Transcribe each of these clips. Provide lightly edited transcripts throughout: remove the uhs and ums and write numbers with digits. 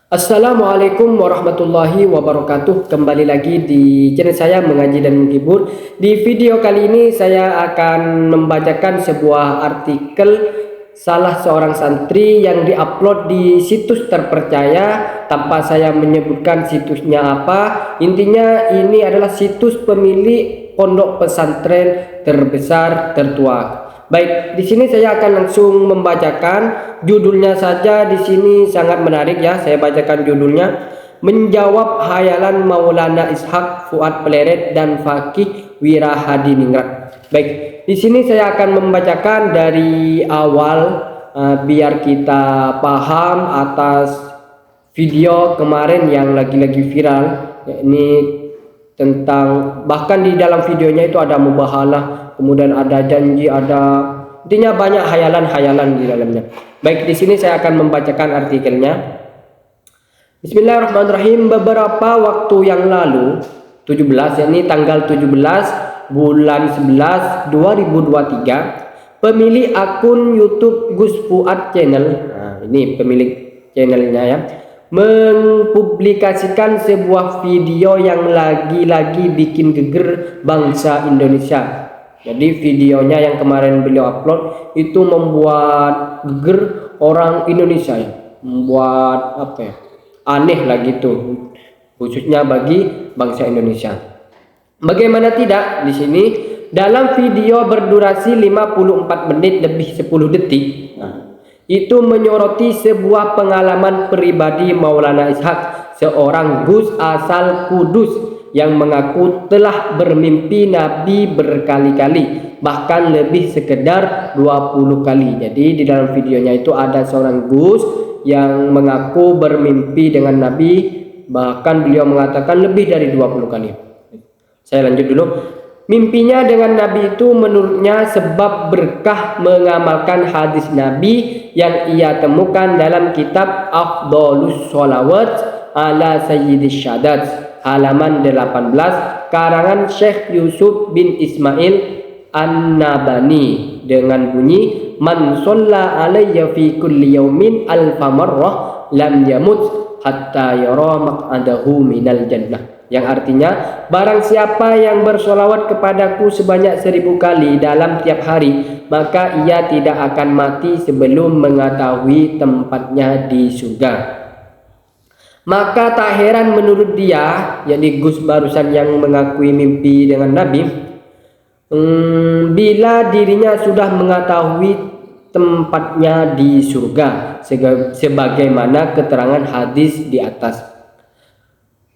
Assalamualaikum warahmatullahi wabarakatuh. Kembali lagi di channel saya Mengaji dan Menghibur. Di video kali ini saya akan membacakan sebuah artikel salah seorang santri yang diupload di situs terpercaya tanpa saya menyebutkan situsnya apa. Intinya ini adalah situs pemilik pondok pesantren terbesar tertua. Baik, di sini saya akan langsung membacakan judulnya saja. Di sini sangat menarik ya. Saya bacakan judulnya. Menjawab Hayalan Maulana Ishaq Fuad Pleret dan Fakih Wirahadiningrat. Baik, di sini saya akan membacakan dari awal biar kita paham atas video kemarin yang lagi-lagi viral. Ini tentang, bahkan di dalam videonya itu ada mubahalah, kemudian ada janji, ada intinya banyak hayalan-hayalan di dalamnya. Baik, di sini saya akan membacakan artikelnya. Bismillahirrahmanirrahim. Beberapa waktu yang lalu, 17, yakni tanggal 17 bulan 11 2023, pemilik akun YouTube Gus Fuad Channel, nah ini pemilik channelnya ya, mempublikasikan sebuah video yang lagi-lagi bikin geger bangsa Indonesia. Jadi videonya yang kemarin beliau upload itu membuat geger orang Indonesia ya, membuat apa ya, aneh lah gitu, khususnya bagi bangsa Indonesia. Bagaimana tidak, di sini dalam video berdurasi 54 menit lebih 10 detik, itu menyoroti sebuah pengalaman pribadi Maulana Ishaq, seorang Gus asal Kudus yang mengaku telah bermimpi Nabi berkali-kali, bahkan lebih sekedar 20 kali. Jadi di dalam videonya itu ada seorang Gus yang mengaku bermimpi dengan Nabi, bahkan beliau mengatakan lebih dari 20 kali. Saya lanjut dulu. Mimpinya dengan Nabi itu menurutnya sebab berkah mengamalkan hadis Nabi yang ia temukan dalam kitab Afdhalus Sholawat ala Sayyidis Syadat halaman 18 karangan Syekh Yusuf bin Ismail An-Nabani dengan bunyi man sholla alayya fi kulli yaumin alfa marrah lam yamut hatta yara maq'adahu minal jannah, yang artinya barang siapa yang bersolawat kepadaku sebanyak 1000 kali dalam tiap hari, maka ia tidak akan mati sebelum mengetahui tempatnya di surga. Maka tak heran menurut dia, yakni Gus barusan yang mengakui mimpi dengan Nabi, bila dirinya sudah mengetahui tempatnya di surga sebagaimana keterangan hadis di atas.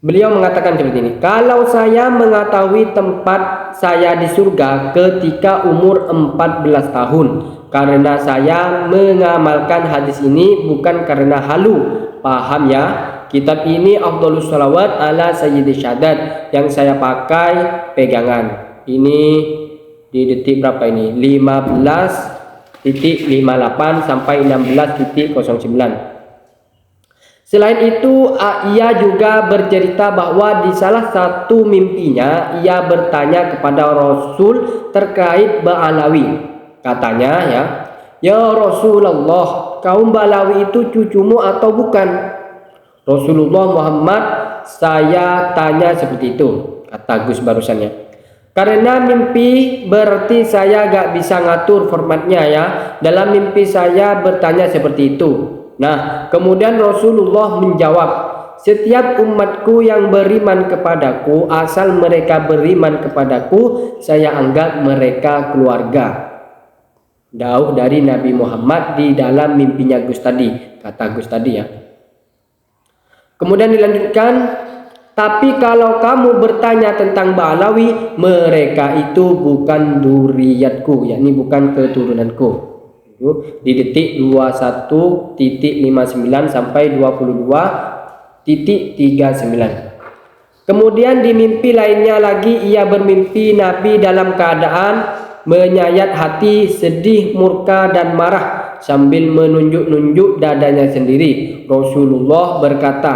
Beliau mengatakan seperti ini, kalau saya mengetahui tempat saya di surga ketika umur 14 tahun, karena saya mengamalkan hadis ini bukan karena halu. Paham ya? Kitab ini Afdhalus Sholawat ala Sayyidis Syadat yang saya pakai pegangan. Ini di detik berapa ini? 15.58 sampai 16.09. Selain itu, ia juga bercerita bahwa di salah satu mimpinya ia bertanya kepada Rasul terkait Ba'alawi. Katanya ya Rasulullah, kaum Ba'alawi itu cucumu atau bukan? Rasulullah Muhammad, saya tanya seperti itu, kata Gus barusannya. Karena mimpi berarti saya gak bisa ngatur formatnya ya. Dalam mimpi saya bertanya seperti itu. Nah, kemudian Rasulullah menjawab, setiap umatku yang beriman kepadaku, asal mereka beriman kepadaku, saya anggap mereka keluarga. Dauh dari Nabi Muhammad di dalam mimpinya Gus tadi, kata Gus tadi ya. Kemudian dilanjutkan, tapi kalau kamu bertanya tentang Ba'alawi, mereka itu bukan duriyatku, yakni bukan keturunanku. Di detik 21.59 sampai 22.39. Kemudian di mimpi lainnya lagi ia bermimpi Nabi dalam keadaan menyayat hati, sedih, murka dan marah sambil menunjuk-nunjuk dadanya sendiri. Rasulullah berkata,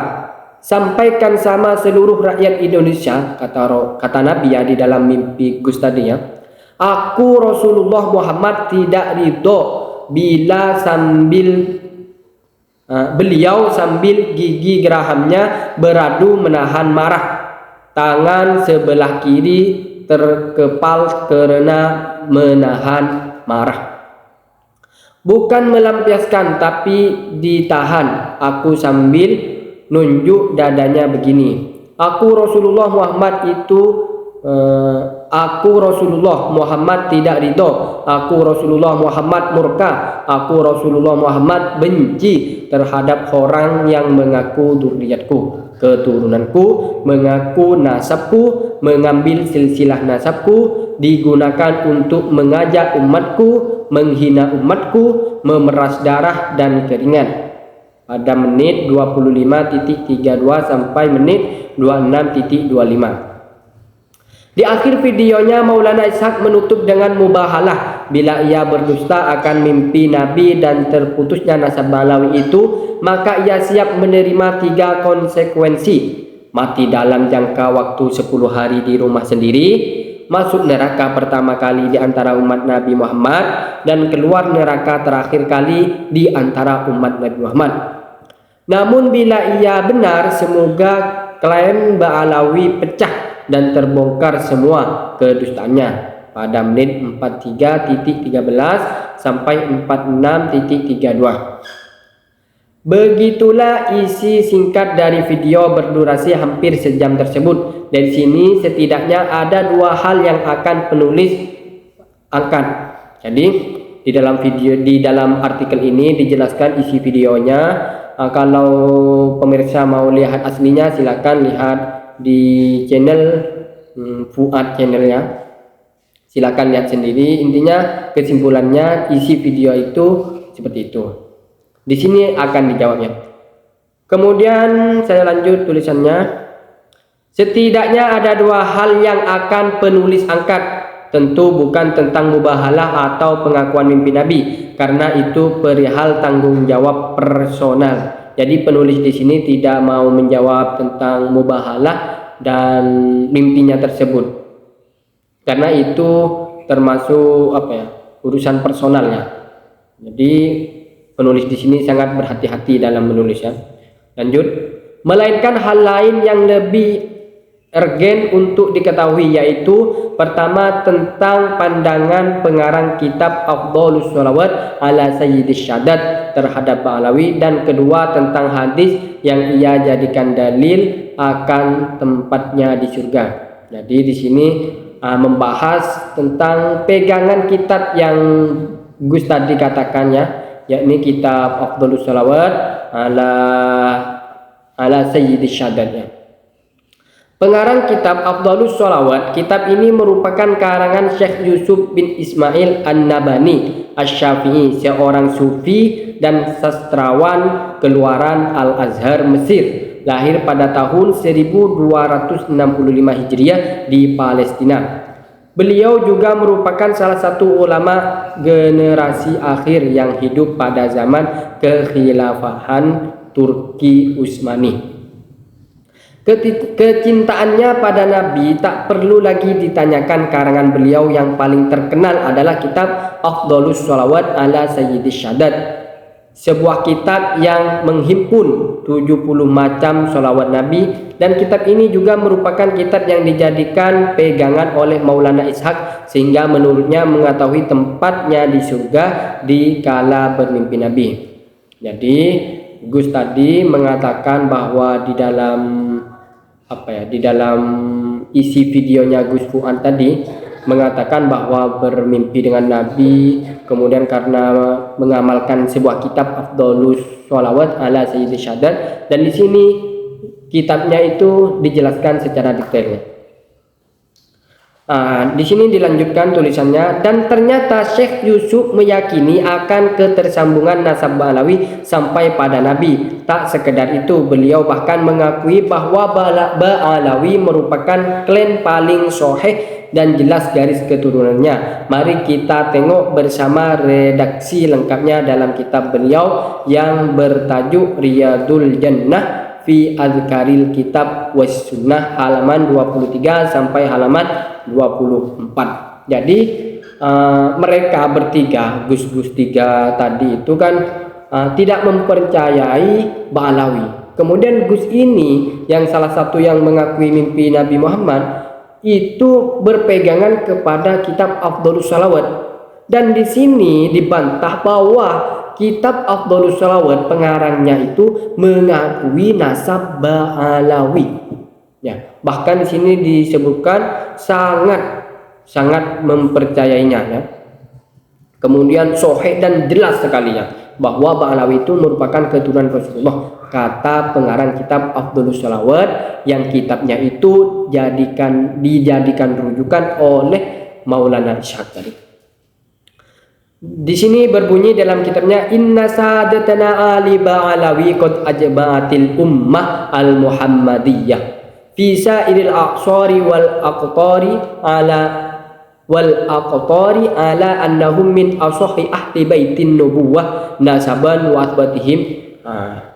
sampaikan sama seluruh rakyat Indonesia, kata Nabi ya di dalam mimpi Gus tadi ya, aku Rasulullah Muhammad tidak ridho bila sambil Beliau sambil gigi gerahamnya beradu menahan marah. Tangan sebelah kiri terkepal karena menahan marah. Bukan melampiaskan tapi ditahan. Aku sambil nunjuk dadanya begini. Aku Rasulullah Muhammad tidak ridho. Aku Rasulullah Muhammad murka. Aku Rasulullah Muhammad benci terhadap orang yang mengaku dzurriyyatku, keturunanku, mengaku nasabku, mengambil silsilah nasabku, digunakan untuk mengajak umatku, menghina umatku, memeras darah dan keringat. Pada menit 25.32 sampai menit 26.25. Di akhir videonya Maulana Ishaq menutup dengan mubahalah. Bila ia berdusta akan mimpi Nabi dan terputusnya nasab Alawi itu, maka ia siap menerima 3 konsekuensi. Mati dalam jangka waktu 10 hari di rumah sendiri, masuk neraka pertama kali di antara umat Nabi Muhammad, dan keluar neraka terakhir kali di antara umat Nabi Muhammad. Namun bila ia benar, semoga klaim Ba'alawi pecah dan terbongkar semua kedustaannya pada menit 43.13 sampai 46.32. Begitulah isi singkat dari video berdurasi hampir sejam tersebut. Dari sini setidaknya ada 2 hal yang akan penulis angkat. Jadi di dalam artikel ini dijelaskan isi videonya. Kalau pemirsa mau lihat aslinya silakan lihat di channel Fuad channelnya, silakan lihat sendiri. Intinya kesimpulannya isi video itu seperti itu. Di sini akan dijawabnya. Kemudian saya lanjut tulisannya. Setidaknya ada 2 hal yang akan penulis angkat. Tentu bukan tentang mubahalah atau pengakuan mimpi Nabi, karena itu perihal tanggung jawab personal. Jadi penulis di sini tidak mau menjawab tentang mubahalah dan mimpinya tersebut, karena itu termasuk urusan personalnya. Jadi penulis di sini sangat berhati-hati dalam menulisnya. Lanjut, melainkan hal lain yang lebih urgen untuk diketahui, yaitu pertama tentang pandangan pengarang kitab Afdhalus Sholawat ala Sayyidis Syadat terhadap Ba'alawi, dan kedua tentang hadis yang ia jadikan dalil akan tempatnya di surga. Jadi di sini membahas tentang pegangan kitab yang Gus tadi katakan, yakni kitab Afdhalus Sholawat ala Sayyidis Syadat. Pengarang kitab Afdhalus Sholawat, kitab ini merupakan karangan Syekh Yusuf bin Ismail An-Nabhani Asy-Syafi'i, seorang sufi dan sastrawan keluaran Al-Azhar Mesir. Lahir pada tahun 1265 Hijriah di Palestina. Beliau juga merupakan salah satu ulama generasi akhir yang hidup pada zaman kekhilafahan Turki Utsmani. Kecintaannya pada Nabi tak perlu lagi ditanyakan. Karangan beliau yang paling terkenal adalah kitab Afdhalus Sholawat ala Sayyidis Syadat, sebuah kitab yang menghimpun 70 macam sholawat Nabi, dan kitab ini juga merupakan kitab yang dijadikan pegangan oleh Maulana Ishaq, sehingga menurutnya mengetahui tempatnya di surga di kala bermimpi Nabi. Jadi Gus tadi mengatakan bahwa di dalam isi videonya Gus Fuad tadi mengatakan bahwa bermimpi dengan Nabi, kemudian karena mengamalkan sebuah kitab Afdhalus Sholawat ala Sayyidis Syadat, dan di sini kitabnya itu dijelaskan secara detailnya. Di sini dilanjutkan tulisannya, dan ternyata Syekh Yusuf meyakini akan ketersambungan nasab Ba'alawi sampai pada Nabi. Tak sekedar itu, beliau bahkan mengakui bahwa Ba'alawi merupakan klan paling sahih dan jelas garis keturunannya. Mari kita tengok bersama redaksi lengkapnya dalam kitab beliau yang bertajuk Riyadul Jannah fi Azkaril Kitab was Sunnah, halaman 23 sampai halaman 24. Jadi mereka bertiga, Gus-Gus tiga tadi itu kan tidak mempercayai Ba'alawi. Kemudian Gus ini yang salah satu yang mengakui mimpi Nabi Muhammad itu berpegangan kepada kitab Afdhalus Shalawat, dan di sini dibantah bahwa kitab Afdhalus Shalawat pengarangnya itu mengakui nasab Ba'alawi. Ya, bahkan di sini disebutkan sangat mempercayainya ya. Kemudian sahih dan jelas sekali ya bahwa Ba'alawi itu merupakan keturunan Rasulullah, kata pengarang kitab Afdhalus Shalawat, yang kitabnya itu dijadikan rujukan oleh Maulana Ishaq tadi. Di sini berbunyi dalam kitabnya, inna sadatana ali Ba'alawi qad ajba'atil ummah al muhammadiyah fi sa'iril aqsari wal aqtari ala annahum min ashahi ahli baitin nubuwah nasaban wa asbatihim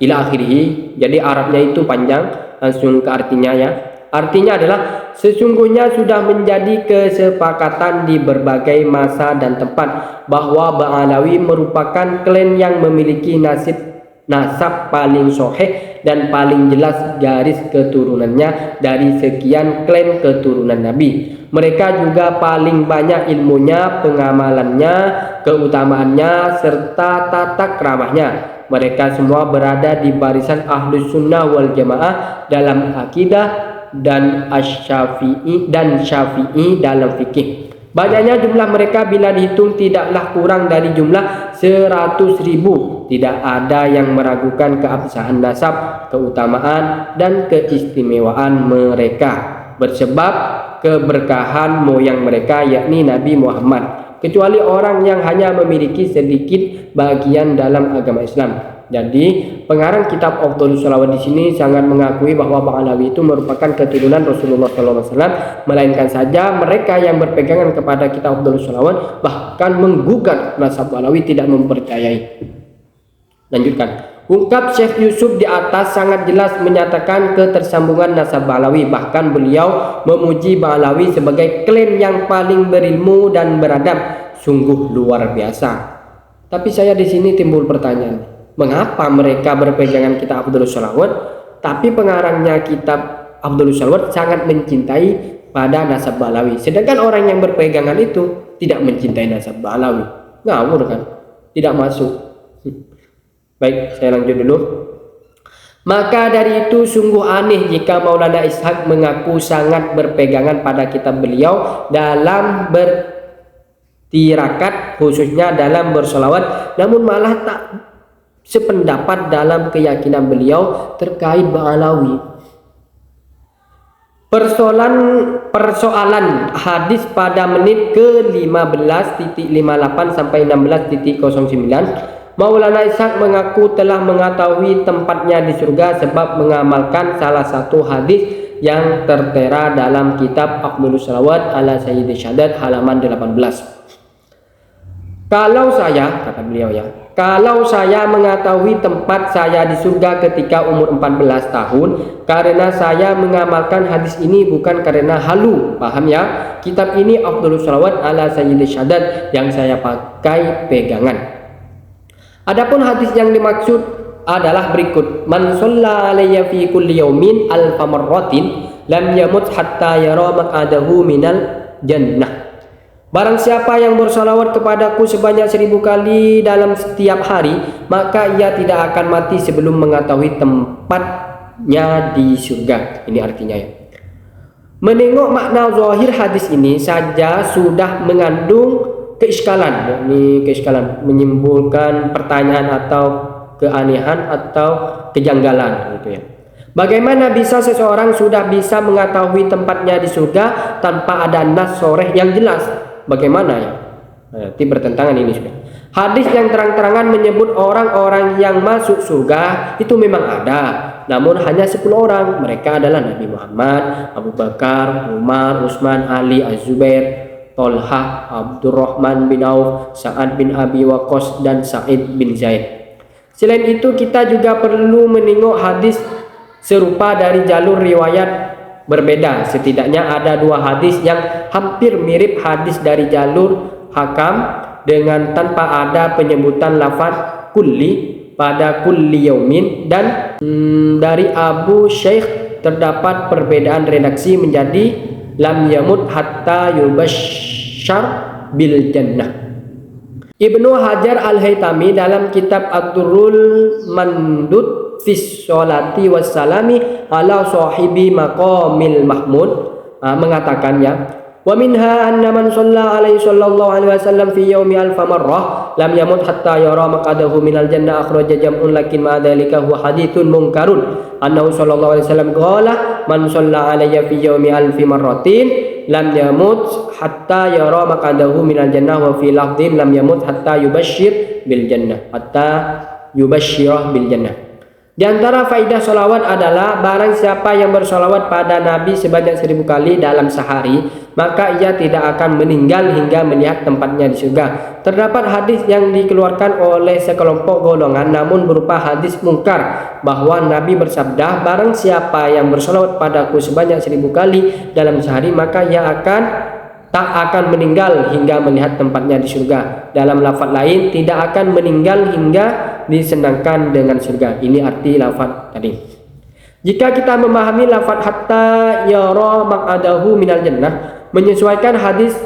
ila akhirih. Jadi Arabnya itu panjang, langsung ke artinya ya. Artinya adalah sesungguhnya sudah menjadi kesepakatan di berbagai masa dan tempat bahwa Ba'alawi merupakan klan yang memiliki nasab paling sahih dan paling jelas garis keturunannya dari sekian klan keturunan Nabi. Mereka juga paling banyak ilmunya, pengamalannya, keutamaannya, serta tata keramahnya. Mereka semua berada di barisan Ahlus Sunnah wal Jamaah dalam akidah dan Syafi'i dalam fikih. Banyaknya jumlah mereka bila dihitung tidaklah kurang dari jumlah 100.000. Tidak ada yang meragukan keabsahan nasab, keutamaan dan keistimewaan mereka bersebab keberkahan moyang mereka, yakni Nabi Muhammad, kecuali orang yang hanya memiliki sedikit bagian dalam agama Islam. Jadi pengarang kitab Afdhalus Shalawat di sini sangat mengakui bahwa Ba'alawi itu merupakan keturunan Rasulullah SAW, melainkan saja mereka yang berpegangan kepada kitab Afdhalus Shalawat bahkan menggugat nasab Ba'alawi, tidak mempercayai. Lanjutkan. Ungkap Syekh Yusuf di atas sangat jelas menyatakan ketersambungan nasab Ba'alawi. Bahkan beliau memuji Ba'alawi sebagai klan yang paling berilmu dan beradab. Sungguh luar biasa. Tapi saya di sini timbul pertanyaan, mengapa mereka berpegangan kitab Afdhalus Shalawat, tapi pengarangnya kitab Afdhalus Shalawat sangat mencintai pada nasab Ba'alawi, sedangkan orang yang berpegangan itu tidak mencintai nasab Ba'alawi? Ngawur kan? Tidak masuk. Baik, saya lanjut dulu. Maka dari itu sungguh aneh jika Maulana Ishaq mengaku sangat berpegangan pada kitab beliau dalam bertirakat, khususnya dalam bersolawat, namun malah tak sependapat dalam keyakinan beliau terkait Ba'alawi. Persoalan hadis pada menit ke-15.58 sampai 16.09, Maulana Ishaq mengaku telah mengetahui tempatnya di surga sebab mengamalkan salah satu hadis yang tertera dalam kitab Afdhalus Shalawat ala Sayyidi Syadat halaman 18. Kalau saya, kata beliau ya, kalau saya mengetahui tempat saya di surga ketika umur 14 tahun, karena saya mengamalkan hadis ini bukan karena halu, paham ya? Kitab ini Afdhalus Shalawat ala Sayyidi Syadat yang saya pakai pegangan. Adapun hadis yang dimaksud adalah berikut: man shalla alayya fi kulli yawmin alfa marratin lam yamut hatta yara maq'adahu minal jannah. Barang siapa yang bersalawat kepadaku sebanyak 1000 kali dalam setiap hari, maka ia tidak akan mati sebelum mengetahui tempatnya di surga. Ini artinya ya. Menengok makna zahir hadis ini saja sudah mengandung keiskalan, menimbulkan pertanyaan atau keanehan atau kejanggalan gitu ya. Bagaimana bisa seseorang sudah bisa mengetahui tempatnya di surga tanpa ada nas sharih yang jelas? Bagaimana ya? Nanti bertentangan ini sudah. Hadis yang terang-terangan menyebut orang-orang yang masuk surga itu memang ada, namun hanya 10 orang. Mereka adalah Nabi Muhammad, Abu Bakar, Umar, Utsman, Ali, Az-Zubair, Tolha, Abdurrahman bin Auf, Sa'ad bin Abi Waqqas, dan Sa'id bin Zaid. Selain itu kita juga perlu menengok hadis serupa dari jalur riwayat berbeda. Setidaknya ada 2 hadis yang hampir mirip hadis dari jalur Hakam dengan tanpa ada penyebutan lafaz kulli pada kulli yaumin. Dan dari Abu Syekh terdapat perbedaan redaksi menjadi lam yamut hatta yubashshar bil jannah. Ibnu Hajar Al-Haytami dalam kitab Ad-Durrul Mandud fis sholati wassalami ala sahibi maqamil mahmud mengatakan ya, wa minha anna man shalla alaihi sallallahu alaihi wasallam fi yaumi alfa marrah lam yamut hatta yara maqadahu minal jannah akhraja jam'un lakin ma dzalika huwa haditsun munkarun annahu sallallahu alaihi wasallam qala man shalla alayya fi yaumi alfi marratin lam yamut hatta yara maqadahu minal jannah wa fi lafdhin lam yamut hatta yubashshir bil jannah bil jannah. Di antara faidah sholawat adalah barang siapa yang bersolawat pada Nabi sebanyak 1000 kali dalam sehari, maka ia tidak akan meninggal hingga melihat tempatnya di surga. Terdapat hadis yang dikeluarkan oleh sekelompok golongan namun berupa hadis mungkar bahwa Nabi bersabda, barang siapa yang bersolawat padaku sebanyak 1000 kali dalam sehari, maka ia tak akan meninggal hingga melihat tempatnya di surga. Dalam lafaz lain, tidak akan meninggal hingga disenangkan dengan surga. Ini arti lafaz tadi. Jika kita memahami lafaz hatta yara maq'adahu minal jannah, menyesuaikan hadis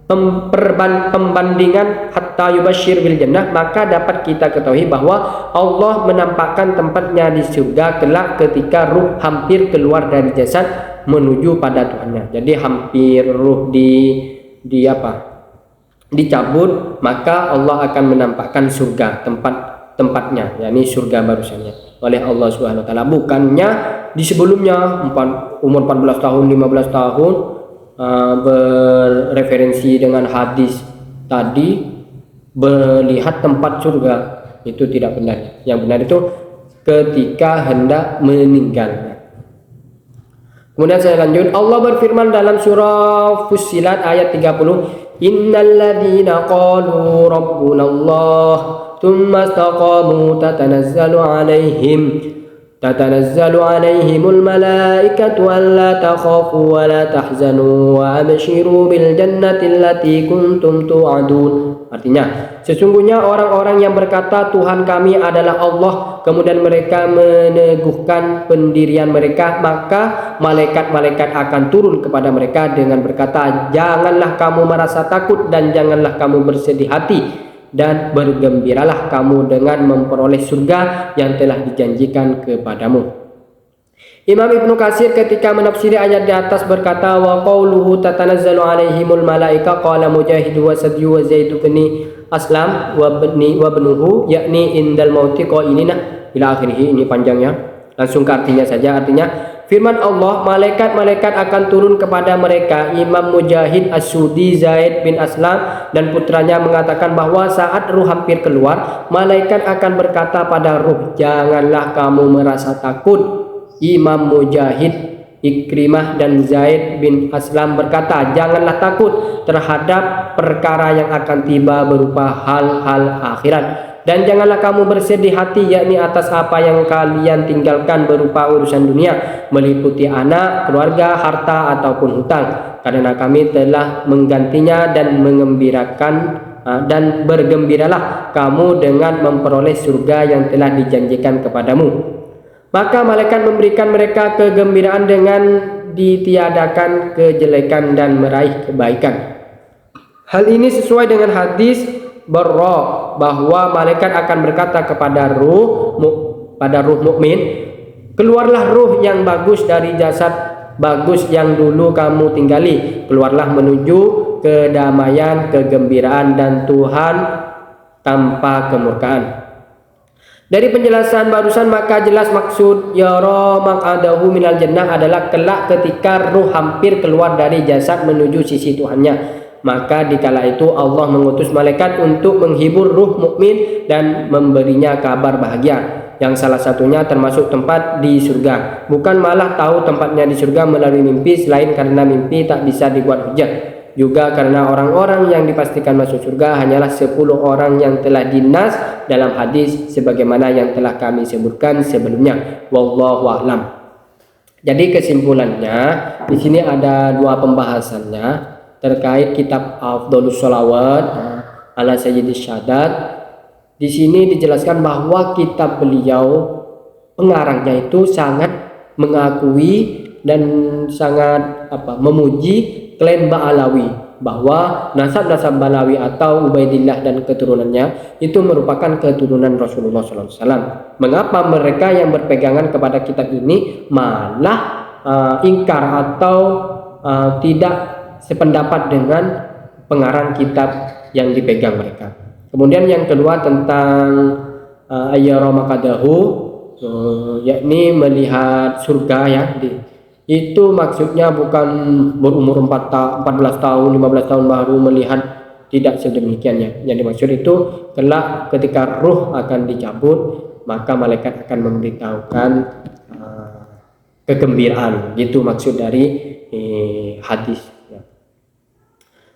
pembandingan hatta yubashshir bil jannah, maka dapat kita ketahui bahwa Allah menampakkan tempatnya di surga kelak ketika ruh hampir keluar dari jasad menuju pada Tuhannya. Jadi hampir ruh dicabut, maka Allah akan menampakkan surga tempatnya, yakni surga barusannya oleh Allah Subhanahu wa taala. Bukannya di sebelumnya umur 14 tahun, 15 tahun bereferensi dengan hadis tadi melihat tempat surga, itu tidak benar. Yang benar itu ketika hendak meninggal. Kemudian saya lanjut, Allah berfirman dalam surah Fussilat ayat 30, innal ladzina qalu rabbunallah tsumma istaqamu tatanazzalu alaihimul malaikatu alla takhafu wa la tahzanu wa abshiru bil jannati allati kuntum tu'adun. Artinya, sesungguhnya orang-orang yang berkata Tuhan kami adalah Allah, kemudian mereka meneguhkan pendirian mereka, maka malaikat-malaikat akan turun kepada mereka dengan berkata, janganlah kamu merasa takut dan janganlah kamu bersedih hati, dan bergembiralah kamu dengan memperoleh surga yang telah dijanjikan kepadamu. Imam Ibnu Katsir ketika menafsiri ayat di atas berkata, wa qauluhu tatanazzalu alaihimul malaika, qala Mujahid wa Sadyu wa Zaid bin Aslam wa ibnuhu yakni indal mauti qailina ila akhirih. Ini panjangnya, langsung ke artinya saja. Artinya firman Allah, malaikat-malaikat akan turun kepada mereka. Imam Mujahid, As-Sudi, Zaid bin Aslam dan putranya mengatakan bahwa saat ruh hampir keluar, malaikat akan berkata pada ruh, janganlah kamu merasa takut. Imam Mujahid, Ikrimah dan Zaid bin Aslam berkata, janganlah takut terhadap perkara yang akan tiba berupa hal-hal akhirat, dan janganlah kamu bersedih hati yakni atas apa yang kalian tinggalkan berupa urusan dunia, meliputi anak, keluarga, harta ataupun hutang, karena kami telah menggantinya dan mengembirakan dan bergembiralah kamu dengan memperoleh surga yang telah dijanjikan kepadamu. Maka malaikat memberikan mereka kegembiraan dengan ditiadakan kejelekan dan meraih kebaikan. Hal ini sesuai dengan hadis Barra bahwa malaikat akan berkata kepada ruh mukmin, keluarlah ruh yang bagus dari jasad bagus yang dulu kamu tinggali, keluarlah menuju kedamaian, kegembiraan dan Tuhan tanpa kemurkaan. Dari penjelasan barusan maka jelas maksud yara maq'adahu minal jannah adalah kelak ketika ruh hampir keluar dari jasad menuju sisi Tuhannya. Maka dikala itu Allah mengutus malaikat untuk menghibur ruh mukmin dan memberinya kabar bahagia, yang salah satunya termasuk tempat di surga. Bukan malah tahu tempatnya di surga melalui mimpi, selain karena mimpi tak bisa dibuat hujah. Juga karena orang-orang yang dipastikan masuk surga hanyalah 10 orang yang telah dinas dalam hadis sebagaimana yang telah kami sebutkan sebelumnya. Wallahu a'lam. Jadi kesimpulannya di sini ada dua pembahasannya terkait kitab Afdhalus Sholawat ala Sayyidis Syadat. Di sini dijelaskan bahwa kitab beliau pengarangnya itu sangat mengakui dan sangat memuji klaim Ba'alawi bahwa nasab-nasab Ba'alawi atau Ubaidillah dan keturunannya itu merupakan keturunan Rasulullah SAW. Mengapa mereka yang berpegangan kepada kitab ini malah ingkar atau tidak sependapat dengan pengarang kitab yang dipegang mereka? Kemudian yang kedua tentang ayyara makadahu, yakni melihat surga ya. Itu maksudnya bukan berumur 14 tahun, 15 tahun baru melihat, tidak sedemikiannya. Yang dimaksud itu kelak ketika ruh akan dicabut, maka malaikat akan memberitahukan kegembiraan. Gitu maksud dari hadis.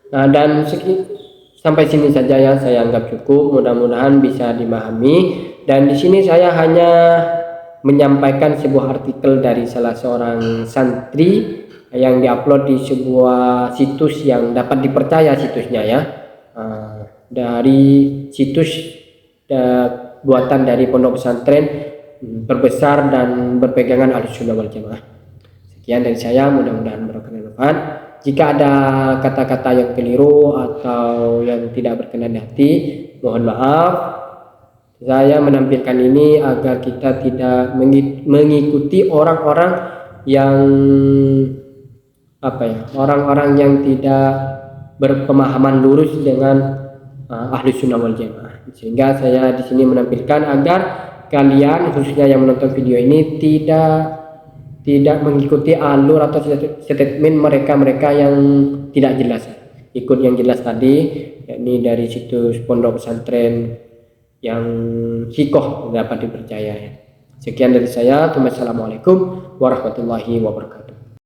Nah, dan sampai sini saja ya, saya anggap cukup. Mudah-mudahan bisa dimahami. Dan di sini saya hanya menyampaikan sebuah artikel dari salah seorang santri yang diupload di sebuah situs yang dapat dipercaya situsnya ya, dari situs buatan dari pondok pesantren berbesar dan berpegangan Ahlussunnah wal Jamaah. Sekian dari saya, mudah-mudahan bermanfaat. Jika ada kata-kata yang keliru atau yang tidak berkenan di hati, mohon maaf. Saya menampilkan ini agar kita tidak mengikuti orang-orang yang orang-orang yang tidak berpemahaman lurus dengan Ahlussunnah wal Jamaah. Sehingga saya di sini menampilkan agar kalian, khususnya yang menonton video ini, tidak mengikuti alur atau statement mereka yang tidak jelas. Ikut yang jelas tadi, yakni dari situs pondok pesantren yang hikoh dapat dipercaya ya. Sekian dari saya. Assalamualaikum warahmatullahi wabarakatuh.